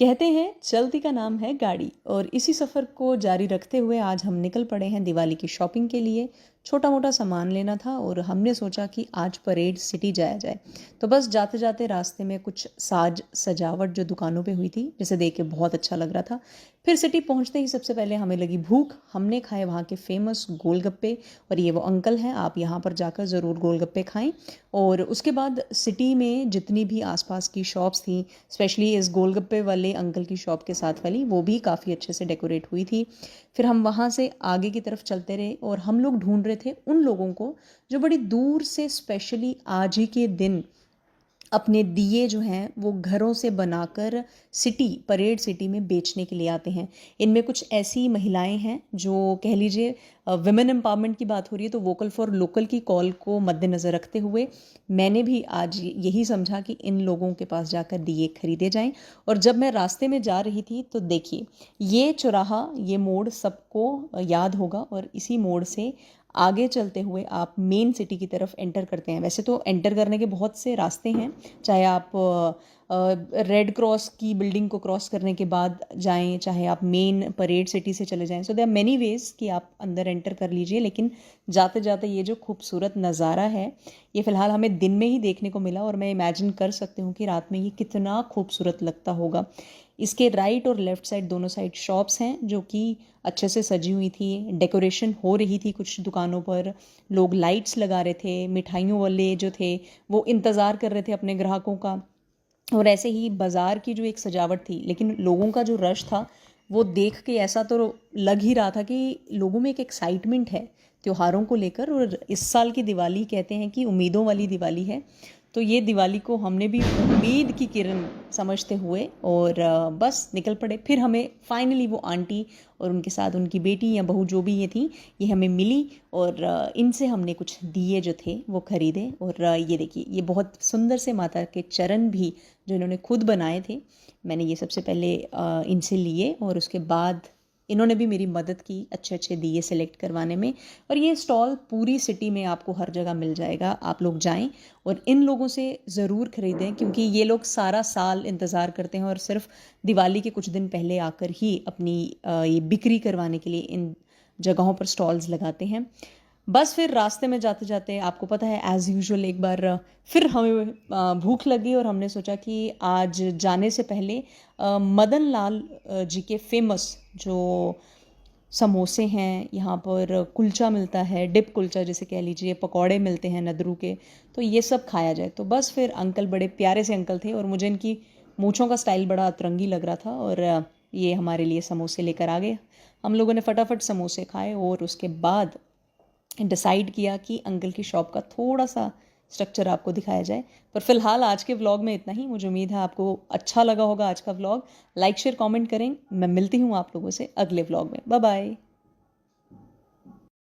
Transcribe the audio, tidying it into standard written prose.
कहते हैं चलती का नाम है गाड़ी। और इसी सफ़र को जारी रखते हुए आज हम निकल पड़े हैं दिवाली की शॉपिंग के लिए। छोटा मोटा सामान लेना था और हमने सोचा कि आज परेड सिटी जाया जाए। तो बस जाते जाते रास्ते में कुछ साज सजावट जो दुकानों पे हुई थी, जिसे देख के बहुत अच्छा लग रहा था। फिर सिटी पहुंचते ही सबसे पहले हमें लगी भूख। हमने खाए वहाँ के फेमस गोलगप्पे। और ये वो अंकल हैं, आप यहाँ पर जाकर ज़रूर गोलगप्पे खाएं। और उसके बाद सिटी में जितनी भी आसपास की शॉप्स थी, स्पेशली इस गोलगप्पे वाले अंकल की शॉप के साथ वाली, वो भी काफ़ी अच्छे से डेकोरेट हुई थी। फिर हम वहाँ से आगे की तरफ चलते रहे और हम लोग ढूंढ रहे थे उन लोगों को जो बड़ी दूर से स्पेशली आज ही के दिन अपने दिए जो हैं वो घरों से बनाकर सिटी परेड सिटी में बेचने के लिए आते हैं। इनमें कुछ ऐसी महिलाएं हैं जो कह लीजिए विमेन एम्पावरमेंट की बात हो रही है तो वोकल फॉर लोकल की कॉल को मद्देनज़र रखते हुए मैंने भी आज यही समझा कि इन लोगों के पास जाकर दिए खरीदे जाएं। और जब मैं रास्ते में जा रही थी तो देखिए, ये चौराहा, ये मोड़ सबको याद होगा। और इसी मोड़ से आगे चलते हुए आप मेन सिटी की तरफ एंटर करते हैं। वैसे तो एंटर करने के बहुत से रास्ते हैं, चाहे आप रेड क्रॉस की बिल्डिंग को क्रॉस करने के बाद जाएं, चाहे आप मेन परेड सिटी से चले जाएं। So there are many ways कि आप अंदर एंटर कर लीजिए। लेकिन जाते जाते ये जो खूबसूरत नज़ारा है, ये फ़िलहाल हमें दिन में ही देखने को मिला और मैं इमेजिन कर सकती हूँ कि रात में ये कितना खूबसूरत लगता होगा। इसके राइट और लेफ़्ट साइड दोनों साइड शॉप्स हैं जो कि अच्छे से सजी हुई थी, डेकोरेशन हो रही थी। कुछ दुकानों पर लोग लाइट्स लगा रहे थे, मिठाइयों वाले जो थे वो इंतज़ार कर रहे थे अपने ग्राहकों का। और ऐसे ही बाज़ार की जो एक सजावट थी, लेकिन लोगों का जो रश था वो देख के ऐसा तो लग ही रहा था कि लोगों में एक एक्साइटमेंट है त्योहारों को लेकर। और इस साल की दिवाली कहते हैं कि उम्मीदों वाली दिवाली है, तो ये दिवाली को हमने भी उम्मीद की किरण समझते हुए और बस निकल पड़े। फिर हमें फाइनली वो आंटी और उनके साथ उनकी बेटी या बहू जो भी ये थी, ये हमें मिली। और इनसे हमने कुछ दिए जो थे वो खरीदे। और ये देखिए, ये बहुत सुंदर से माता के चरण भी जो इन्होंने खुद बनाए थे, मैंने ये सबसे पहले इनसे लिए। और उसके बाद इन्होंने भी मेरी मदद की अच्छे अच्छे दिए सेलेक्ट करवाने में। और ये स्टॉल पूरी सिटी में आपको हर जगह मिल जाएगा, आप लोग जाएं और इन लोगों से ज़रूर ख़रीदें, क्योंकि ये लोग सारा साल इंतज़ार करते हैं और सिर्फ दिवाली के कुछ दिन पहले आकर ही अपनी ये बिक्री करवाने के लिए इन जगहों पर स्टॉल्स लगाते हैं। बस फिर रास्ते में जाते जाते आपको पता है एज़ यूजुअल एक बार फिर हमें भूख लगी और हमने सोचा कि आज जाने से पहले मदन लाल जी के फेमस जो समोसे हैं, यहाँ पर कुलचा मिलता है, डिप कुलचा जिसे कह लीजिए, पकौड़े मिलते हैं नदरू के, तो ये सब खाया जाए। तो बस फिर अंकल बड़े प्यारे से अंकल थे और मुझे इनकी मूँछों का स्टाइल बड़ा अतरंगी लग रहा था। और ये हमारे लिए समोसे लेकर आ गए। हम लोगों ने फटाफट समोसे खाए और उसके बाद डिसाइड किया कि अंकल की शॉप का थोड़ा सा स्ट्रक्चर आपको दिखाया जाए। पर फिलहाल आज के व्लॉग में इतना ही। मुझे उम्मीद है आपको अच्छा लगा होगा आज का व्लॉग। लाइक शेयर कमेंट करें। मैं मिलती हूँ आप लोगों से अगले व्लॉग में। Bye bye.